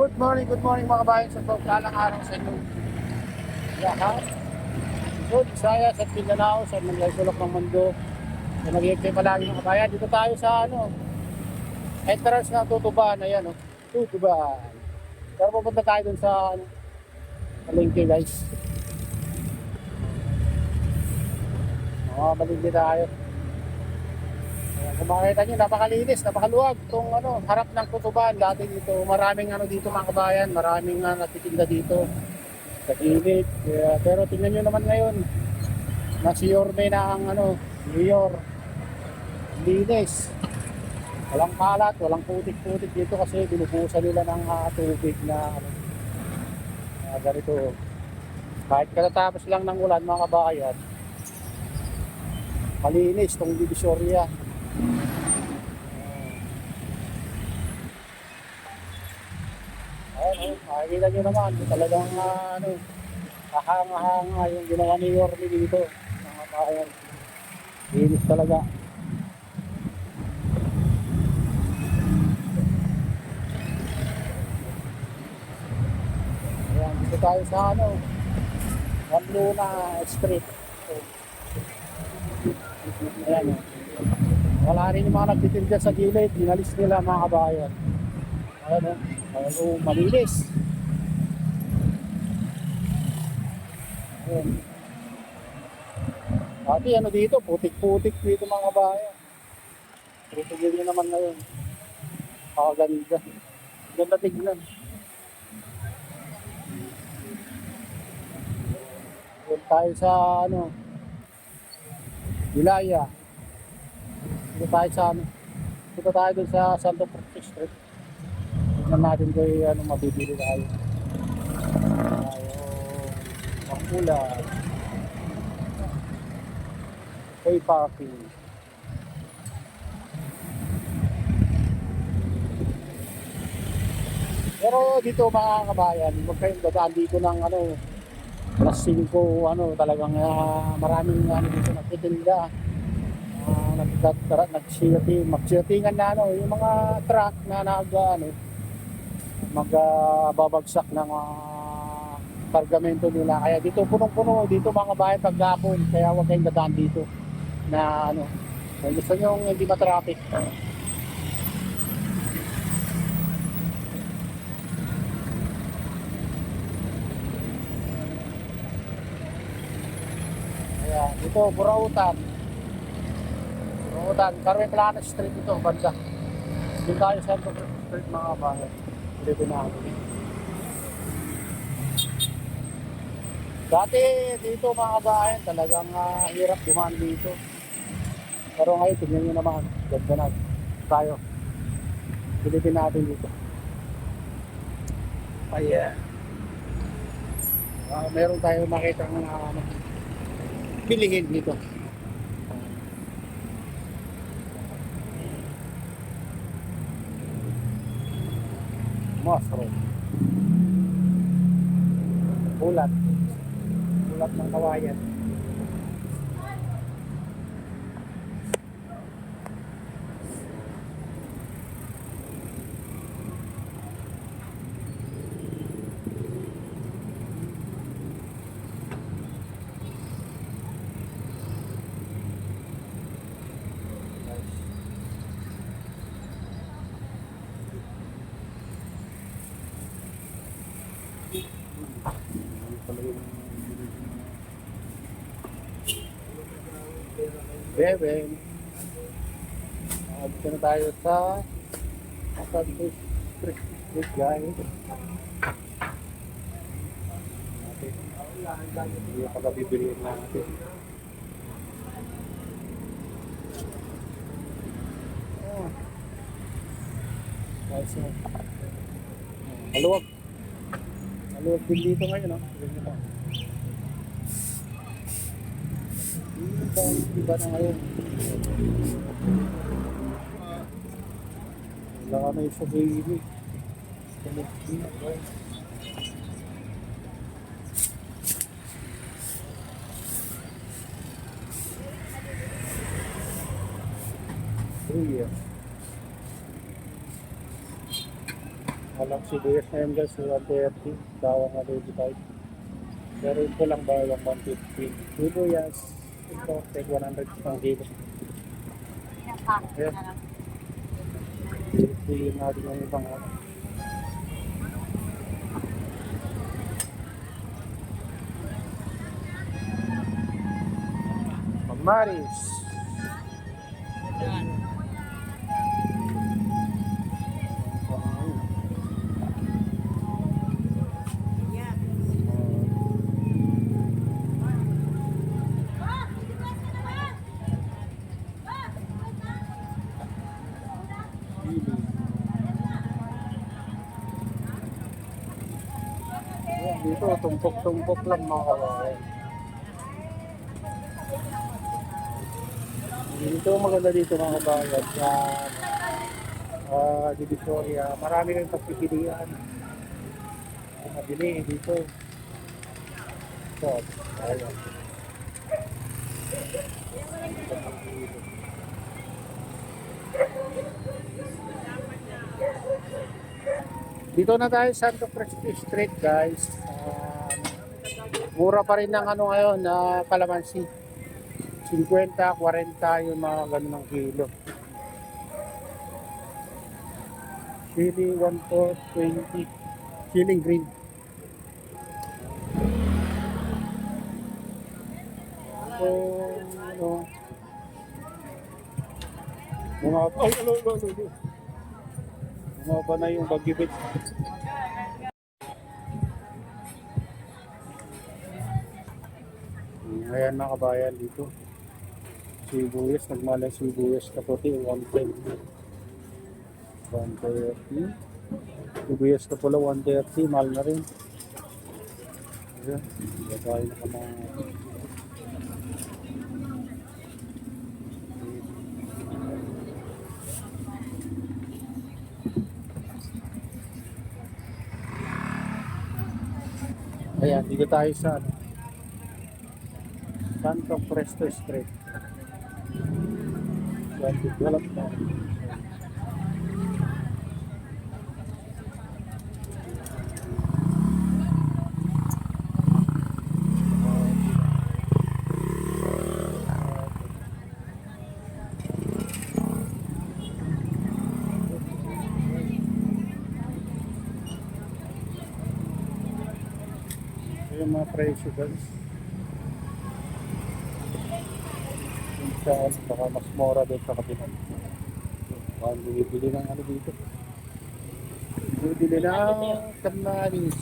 Good morning mga kabayan sa pagkalang araw sa inyo. Lahat. So, Visayas at Mindanao sa mga sulok ng mundo. So, nag-iipay palagi mga kabayan. Dito tayo sa entrance ng Tutuban. Ayan, Tutuban. Pero pupunta tayo dun sa palengke, guys. Palengke tayo. Ayan, kung makikita nyo, napakalinis, napakaluwag itong harap ng Tutuban. Dati dito, maraming dito mga kabayan, maraming natitinda dito sa gilid. Pero tingnan nyo naman ngayon, na si Yorme na ang mayor. Linis. Walang kalat, walang putik-putik dito kasi binubusan nila ng tubig na ganito. Kahit katatapos lang ng ulan mga kabayan, malinis tong Divisoria. Makikita nyo naman, talagang kahanga-hanga yung ginawa ni Yorme dito. Mga kabayan, linis talaga. Ayan, dito tayo sa Juan Luna Street. Ayan, wala rin yung mga nagtitinda sa gilid, dinalis nila mga kabayan. Ayan, malinis. Ayan. Dati dito, putik-putik dito mga kabayan. Dito nyo naman ngayon. Pakaganda. Ganda tignan. Doon tayo sa Wilaya. Dito tayo sa dito tayo doon sa Santo Cruz Street. Tignan natin kung mabibili tayo. Makula. Pay parking. Pero dito mga kabayan, huwag kayong dadaan dito ng alas 5, talagang maraming dito nagtitinda. Mag-shootingan na yung mga truck na magbabagsak ng kargamento nila. Kaya dito punong-puno dito mga kabayan paghapon. Kaya huwag kayong dadaan dito na kung gusto nyo hindi ma-traffic. Ayan, ito Burautan, Carmen Plana Street ito, banda. Dito tayo sa Santo Cruz Street mga kabayan. Dito na ako. Dati dito mga kabayan, talagang hirap dumaan dito. Pero ngayon, tignan nyo naman, ganda na tayo. Pilitin natin dito. Ayan. Meron tayo makita ng bilihin dito. Mushroom. Ulat ng kawayan. Bebe. Dito na tayo sa Santo Street guys. Hindi pa nabibiliin natin. Guys, maluwag. Maluwag din dito ngayon, Ganyan pa. Iba na ngayon. Wala ka na yung sa baby. Walang sibuyas na yun guys, 130. Bawang na 25. Pero ito lang bawang 150. Sibuyas, ito, take 100 pang kilo. Ayan. Ito yung natin yung ibang ano. Pagmaris. Dito, tumpok-tumpok lang mga kawain. Dito maganda dito mga kabayan sa Divisoria. Marami rin pagpipilian. Mabili dito. So, ayan. Dito na tayo sa Santo Cristo Street guys. Mura pa rin ng ano ngayon na kalamansi. 50, 40 yung mga ganun ng kilo. Chili 1,420. Chili green. So, ano, bumaba na yung bagibit. Ayan mga kabayan dito. Sibuyas, nagmala sibuyas na puti, 110. 130. Sibuyas na pula, 130. Mahal na rin. Ayan. Babae na ka mga... Ayan, dito tayo sa Santo Cristo Street. Yan, develop na. Yung mga presyo guys. Saan, baka mas mura doon sa kabila. Baka bibili ng ano dito. Bibili ng kamaris,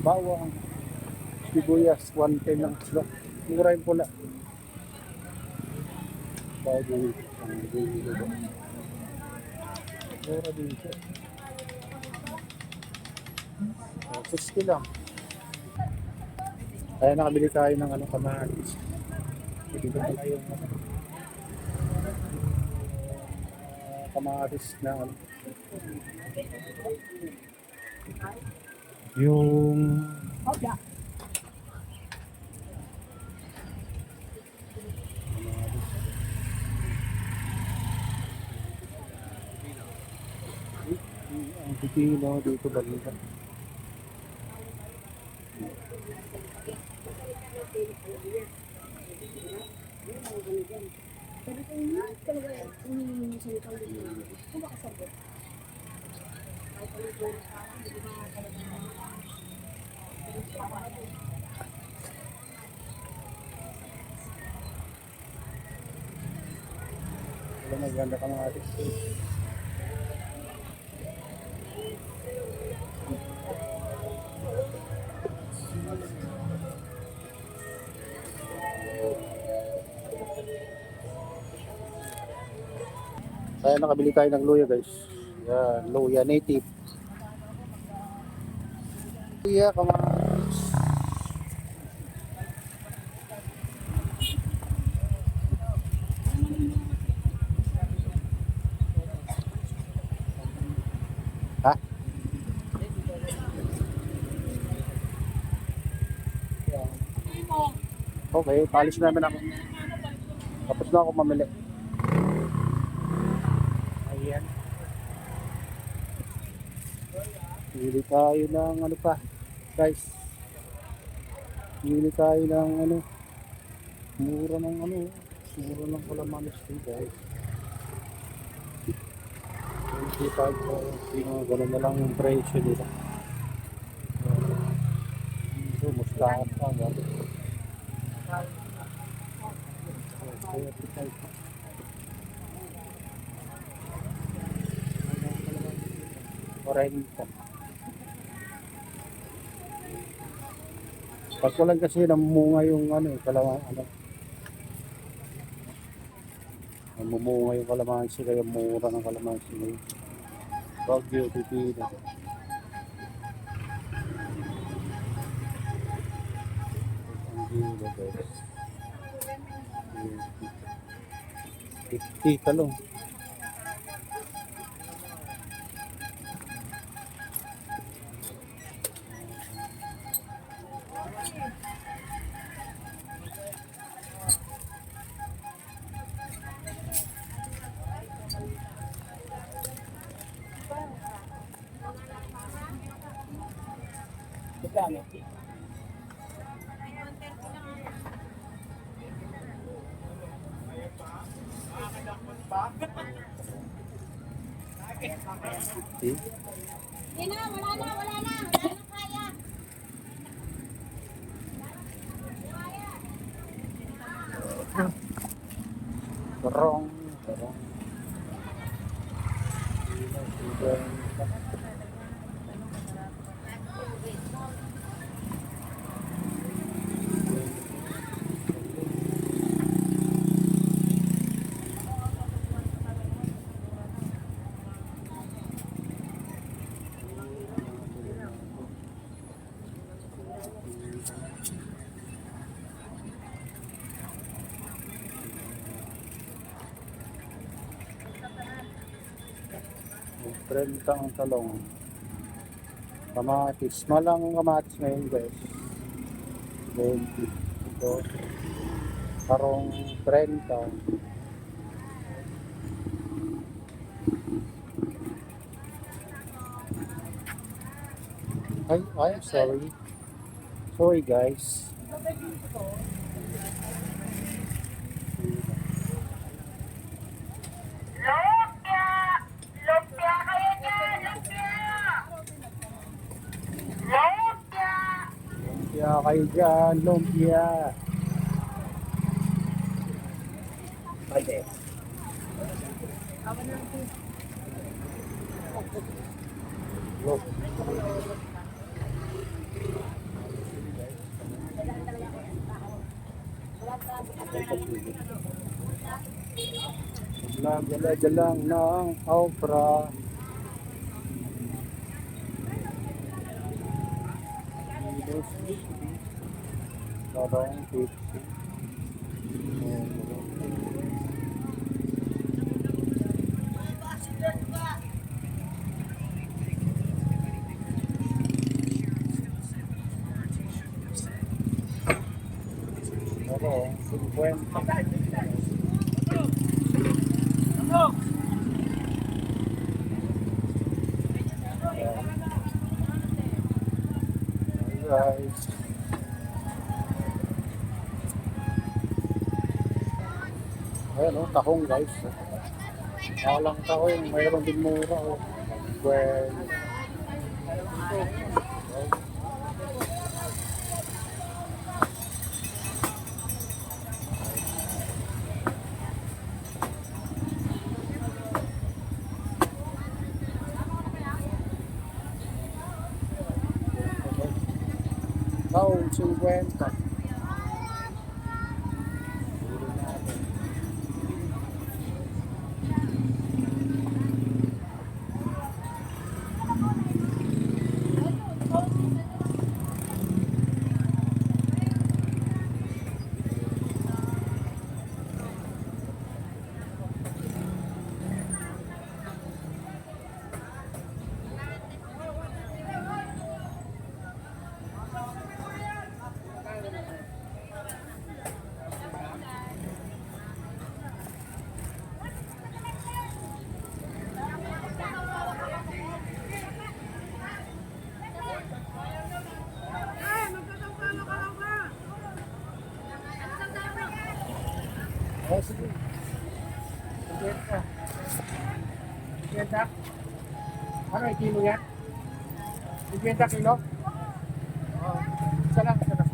bawang, sibuyas, 110 ng kilo. Mura yung pula. Baka bibili doon. Mura dito. 60 lang. Kaya nakabili tayo ng ano, kamaris. Dito na yung ano, kamaris na ano. Yung ang pipino dito balita. Wala, maganda kang atis. Kaya nakabili tayo ng luya guys. Yan, luya native. Luya, kamatis. Ha? Okay, palis namin ako. Tapos na ako mamili. Ayan. Pili tayo ng ano pa, guys. Pili tayo ng ano, mura ng ano, mura ng kalamanis dito, guys. 25 po, ganun na lang yung presyo dito. Ito, mustahan pa, gano'n. 40. Pag ko lang kasi namumunga yung ano, namumunga yung kalamansi, kaya mura ng kalamansi ngayon. Bagyo, pipino. Ang gila, guys. 50 talong. Hindi na, wala na kaya. Terong. Renta ang talong. Kamatis. Malang ang kamatis ngayon, guys. 20. Ito. Parang 30. Ay, sorry. Sorry, guys. Lumpia kayo dyan, lumpia. Lumpia kayo dyan, lumpia. Pwede. Look. Nagdala-dalang ng okra. Tarong 50. Tarong 50. Guys. Ayan o, tahong guys. Walang tahong, mayroon din mura o. Well, tahong 50. Oh, sige. 50. 50? Ano, kilo yan? 50 kilo? Oo. Isa lang, isa lang.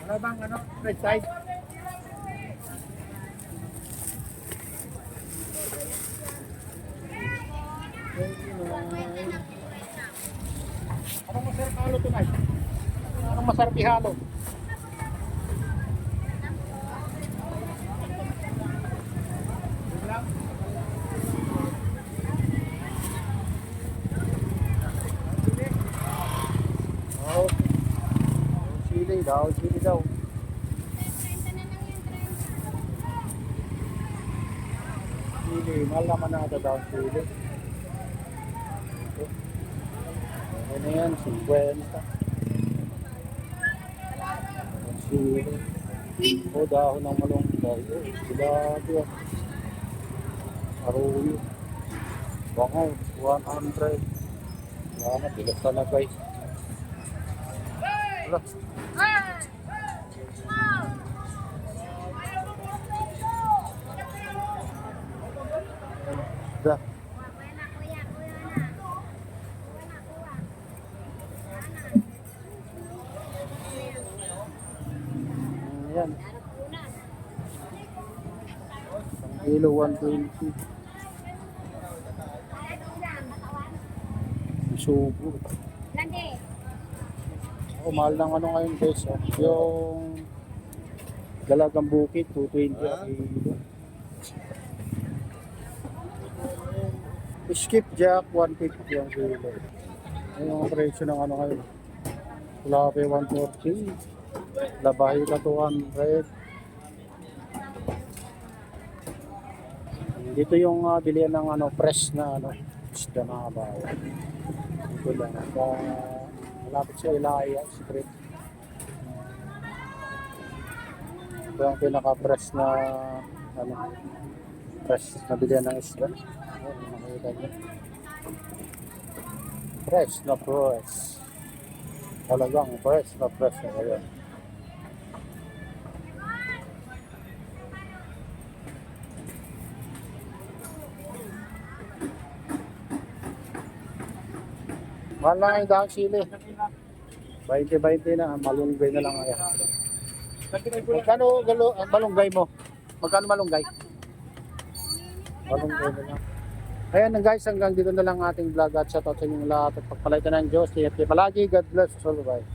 Ano bang ano? Right side? Anong masarap halo tonight? Anong masarap ihalo? Yun lang? Sili? Oo. Sili daw, sili daw. Sili, mahal naman na ito daw sili. Ano yan, 50. Sili. O, dahon ng malunggay. Grabe yan. Aruyo. Bangaw, 100. Wala na, bilas na guys. Wala. Da. Ayan. Ang kilo 120. Subo. Oh, mahal ng ano ngayon guys. Oh. Yung dalagang bukid, 220 ang kilo. Skipjack, 150 ang kilo. Ayun ang presyo ng ano ngayon. Lape 140. Labahita 200. Dito yung bilihan ng ano, fresh na ano, isda na kabayan. Dito lang. Malapit sa Ilaya Street. Ito ang pinaka-fresh na ano, fresh na bilihan ng isda. Ayan, makikita nyo. Fresh na fresh. Talagang fresh na fresh na ngayon. Mahal lang yung dahon sili. 20-20 na, malunggay na lang ngayon. Magkano ang malunggay mo? Magkano malunggay? Malunggay na lang. Ayan na guys, hanggang dito na lang ating vlog at shoutout sa inyong lahat at pagpalaitan ng Diyos. Ingat kayo palagi. God bless us all. Bye.